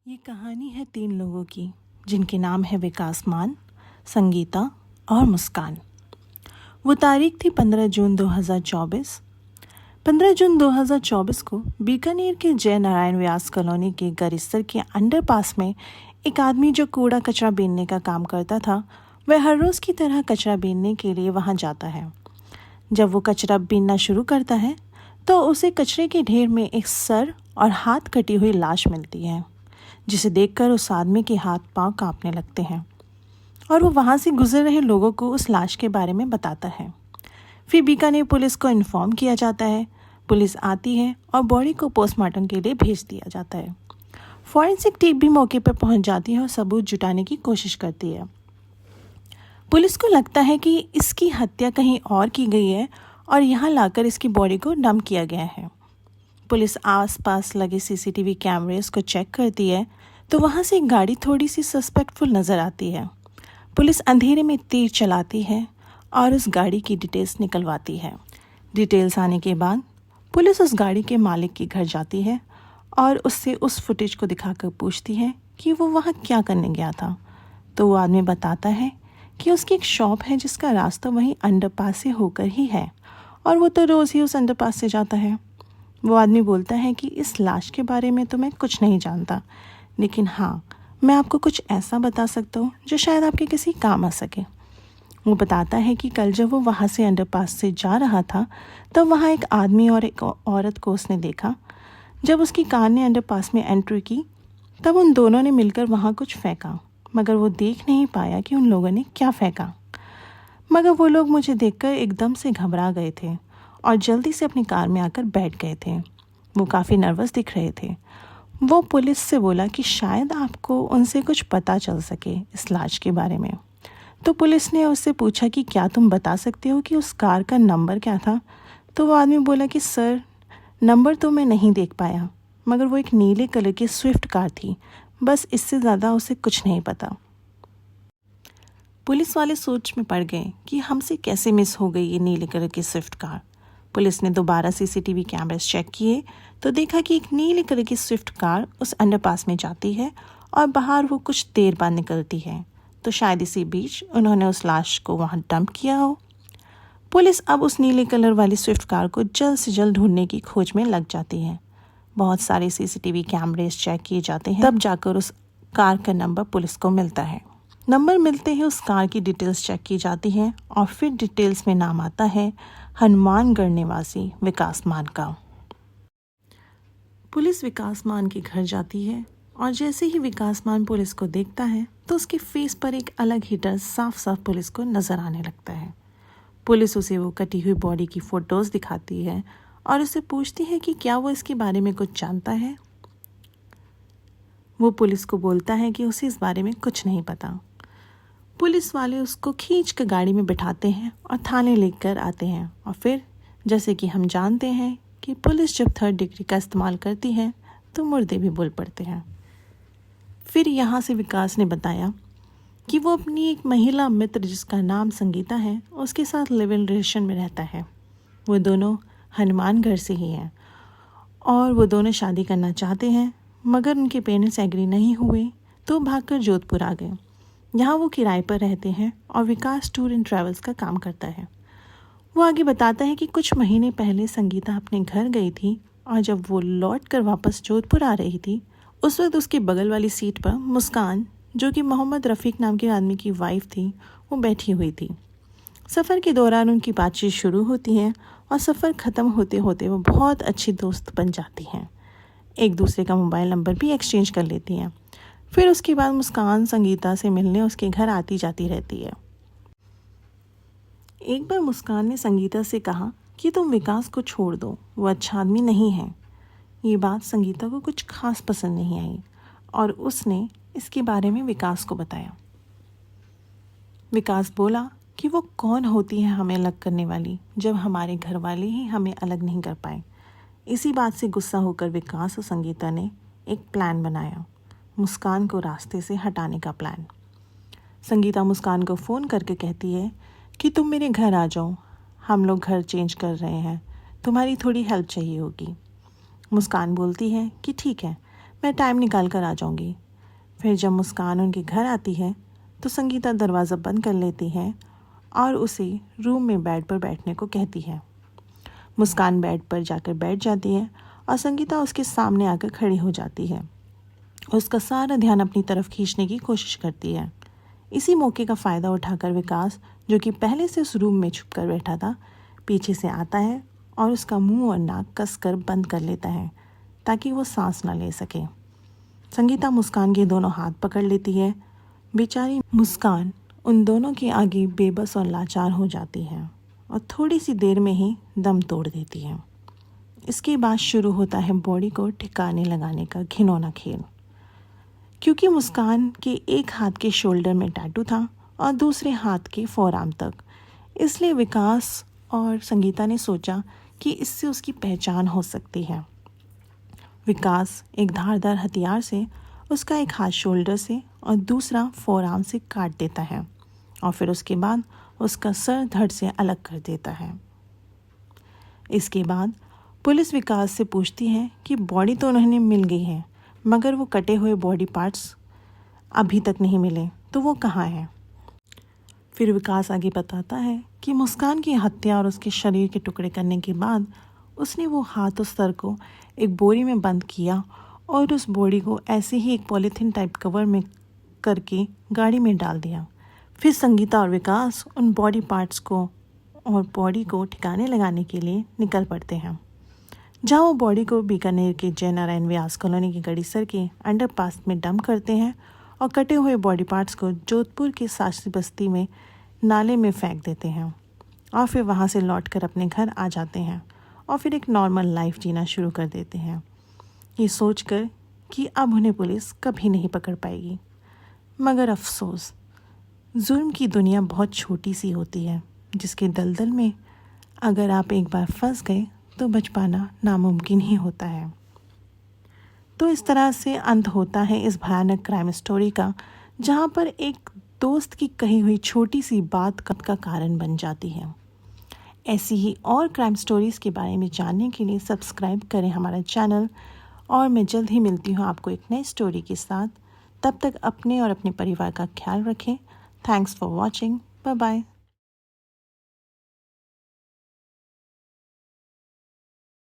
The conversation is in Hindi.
ये कहानी है 3 लोगों की जिनके नाम है विकास मान, संगीता और मुस्कान। वो तारीख थी 15 जून 2024। 15 जून 2024 को बीकानेर के जय नारायण व्यास कॉलोनी के गरिस्तर के अंडरपास में एक आदमी जो कूड़ा कचरा बीनने का काम करता था, वह हर रोज़ की तरह कचरा बीनने के लिए वहाँ जाता है। जब वो कचरा बीनना शुरू करता है तो उसे कचरे के ढेर में एक सर और हाथ कटी हुई लाश मिलती है, जिसे देखकर उस आदमी के हाथ पांव कांपने लगते हैं और वो वहाँ से गुजर रहे लोगों को उस लाश के बारे में बताता है। फिर बीकानेर पुलिस को इन्फॉर्म किया जाता है। पुलिस आती है और बॉडी को पोस्टमार्टम के लिए भेज दिया जाता है। फॉरेंसिक टीम भी मौके पर पहुंच जाती है और सबूत जुटाने की कोशिश करती है। पुलिस को लगता है कि इसकी हत्या कहीं और की गई है और यहाँ लाकर इसकी बॉडी को डंप किया गया है। पुलिस आसपास लगे सीसीटीवी कैमरेस को चेक करती है तो वहाँ से एक गाड़ी थोड़ी सी सस्पेक्टफुल नज़र आती है। पुलिस अंधेरे में तीर चलाती है और उस गाड़ी की डिटेल्स निकलवाती है। डिटेल्स आने के बाद पुलिस उस गाड़ी के मालिक के घर जाती है और उससे उस फुटेज को दिखाकर पूछती है कि वो वहाँ क्या करने गया था। तो वो आदमी बताता है कि उसकी एक शॉप है जिसका रास्ता वहीं अंडरपास से होकर ही है और वो तो रोज़ ही उस अंडरपास से जाता है। वो आदमी बोलता है कि इस लाश के बारे में तो मैं कुछ नहीं जानता, लेकिन हाँ, मैं आपको कुछ ऐसा बता सकता हूँ जो शायद आपके किसी काम आ सके। वो बताता है कि कल जब वो वहाँ से अंडरपास से जा रहा था तब वहाँ एक आदमी और एक औरत को उसने देखा। जब उसकी कार ने अंडरपास में एंट्री की तब उन दोनों ने मिलकर वहाँ कुछ फेंका, मगर वो देख नहीं पाया कि उन लोगों ने क्या फेंका। मगर वो लोग मुझे देखकर एकदम से घबरा गए थे और जल्दी से अपनी कार में आकर बैठ गए थे। वो काफ़ी नर्वस दिख रहे थे। वो पुलिस से बोला कि शायद आपको उनसे कुछ पता चल सके इस लाश के बारे में। तो पुलिस ने उससे पूछा कि क्या तुम बता सकते हो कि उस कार का नंबर क्या था। तो वो आदमी बोला कि सर, नंबर तो मैं नहीं देख पाया, मगर वो एक नीले कलर की स्विफ्ट कार थी, बस इससे ज़्यादा उसे कुछ नहीं पता। पुलिस वाले सोच में पड़ गए कि हमसे कैसे मिस हो गई ये नीले कलर की स्विफ्ट कार। पुलिस ने दोबारा सीसीटीवी कैमरास चेक किए तो देखा कि एक नीले कलर की स्विफ्ट कार उस अंडरपास में जाती है और बाहर वो कुछ देर बाद निकलती है। तो शायद इसी बीच उन्होंने उस लाश को वहाँ डंप किया हो। पुलिस अब उस नीले कलर वाली स्विफ्ट कार को जल्द से जल्द ढूंढने की खोज में लग जाती है। बहुत सारे सीसीटीवी कैमरेस चेक किए जाते हैं, तब जाकर उस कार का नंबर पुलिस को मिलता है। नंबर मिलते ही उस कार की डिटेल्स चेक की जाती हैं और फिर डिटेल्स में नाम आता है हनुमानगढ़ निवासी विकास मान का। पुलिस विकास मान के घर जाती है और जैसे ही विकास मान पुलिस को देखता है तो उसके फेस पर एक अलग ही डर साफ साफ पुलिस को नज़र आने लगता है। पुलिस उसे वो कटी हुई बॉडी की फ़ोटोज़ दिखाती है और उससे पूछती है कि क्या वो इसके बारे में कुछ जानता है। वो पुलिस को बोलता है कि उसे इस बारे में कुछ नहीं पता। पुलिस वाले उसको खींच कर गाड़ी में बिठाते हैं और थाने लेकर आते हैं। और फिर जैसे कि हम जानते हैं कि पुलिस जब 3rd डिग्री का इस्तेमाल करती है तो मुर्दे भी बोल पड़ते हैं। फिर यहाँ से विकास ने बताया कि वो अपनी एक महिला मित्र जिसका नाम संगीता है उसके साथ लिव इन रिलेशन में रहता है। वो दोनों हनुमानगढ़ से ही हैं और वो दोनों शादी करना चाहते हैं, मगर उनके पेरेंट्स एग्री नहीं हुए तो भागकर जोधपुर आ गए। यहाँ वो किराए पर रहते हैं और विकास टूर एंड ट्रैवल्स का काम करता है। वो आगे बताता है कि कुछ महीने पहले संगीता अपने घर गई थी और जब वो लौट कर वापस जोधपुर आ रही थी उस वक्त उसके बगल वाली सीट पर मुस्कान, जो कि मोहम्मद रफ़ीक नाम के आदमी की वाइफ थी, वो बैठी हुई थी। सफ़र के दौरान उनकी बातचीत शुरू होती है और सफ़र ख़त्म होते होते वो बहुत अच्छी दोस्त बन जाती हैं। एक दूसरे का मोबाइल नंबर भी एक्सचेंज कर लेती हैं। फिर उसके बाद मुस्कान संगीता से मिलने उसके घर आती जाती रहती है। एक बार मुस्कान ने संगीता से कहा कि तुम विकास को छोड़ दो, वो अच्छा आदमी नहीं है। ये बात संगीता को कुछ खास पसंद नहीं आई और उसने इसके बारे में विकास को बताया। विकास बोला कि वो कौन होती है हमें अलग करने वाली, जब हमारे घर वाले ही हमें अलग नहीं कर पाए। इसी बात से गुस्सा होकर विकास और संगीता ने एक प्लान बनाया, मुस्कान को रास्ते से हटाने का प्लान। संगीता मुस्कान को फ़ोन करके कहती है कि तुम मेरे घर आ जाओ, हम लोग घर चेंज कर रहे हैं, तुम्हारी थोड़ी हेल्प चाहिए होगी। मुस्कान बोलती है कि ठीक है, मैं टाइम निकाल कर आ जाऊंगी। फिर जब मुस्कान उनके घर आती है तो संगीता दरवाज़ा बंद कर लेती है और उसे रूम में बेड पर बैठने को कहती है। मुस्कान बेड पर जाकर बैठ जाती है और संगीता उसके सामने आकर खड़ी हो जाती है। उसका सारा ध्यान अपनी तरफ खींचने की कोशिश करती है। इसी मौके का फ़ायदा उठाकर विकास, जो कि पहले से उस रूम में छुप कर बैठा था, पीछे से आता है और उसका मुंह और नाक कसकर बंद कर लेता है ताकि वो सांस ना ले सके। संगीता मुस्कान के दोनों हाथ पकड़ लेती है। बेचारी मुस्कान उन दोनों के आगे बेबस और लाचार हो जाती है और थोड़ी सी देर में ही दम तोड़ देती है। इसके बाद शुरू होता है बॉडी को ठिकाने लगाने का घिनौना खेल। क्योंकि मुस्कान के एक हाथ के शोल्डर में टैटू था और दूसरे हाथ के फोरआर्म तक, इसलिए विकास और संगीता ने सोचा कि इससे उसकी पहचान हो सकती है। विकास एक धारदार हथियार से उसका एक हाथ शोल्डर से और दूसरा फोरआर्म से काट देता है और फिर उसके बाद उसका सर धड़ से अलग कर देता है। इसके बाद पुलिस विकास से पूछती है कि बॉडी तो उन्हें मिल गई है, मगर वो कटे हुए बॉडी पार्ट्स अभी तक नहीं मिले, तो वो कहाँ है। फिर विकास आगे बताता है कि मुस्कान की हत्या और उसके शरीर के टुकड़े करने के बाद उसने वो हाथ और सर को एक बोरी में बंद किया और उस बोरी को ऐसे ही एक पॉलीथीन टाइप कवर में करके गाड़ी में डाल दिया। फिर संगीता और विकास उन बॉडी पार्ट्स को और बॉडी को ठिकाने लगाने के लिए निकल पड़ते हैं, जहाँ वो बॉडी को बीकानेर के जय नारायण व्यास कॉलोनी की गढ़ीसर के अंडरपास में डंप करते हैं और कटे हुए बॉडी पार्ट्स को जोधपुर की शास्त्री बस्ती में नाले में फेंक देते हैं और फिर वहाँ से लौटकर अपने घर आ जाते हैं और फिर एक नॉर्मल लाइफ जीना शुरू कर देते हैं, ये सोचकर कि अब उन्हें पुलिस कभी नहीं पकड़ पाएगी। मगर अफसोस, जुर्म की दुनिया बहुत छोटी सी होती है, जिसके दलदल में अगर आप एक बार फंस गए तो बच पाना नामुमकिन ही होता है। तो इस तरह से अंत होता है इस भयानक क्राइम स्टोरी का, जहाँ पर एक दोस्त की कही हुई छोटी सी बात का कारण बन जाती है। ऐसी ही और क्राइम स्टोरीज़ के बारे में जानने के लिए सब्सक्राइब करें हमारा चैनल और मैं जल्द ही मिलती हूँ आपको एक नई स्टोरी के साथ। तब तक अपने और अपने परिवार का ख्याल रखें। Thanks for watching. Bye bye.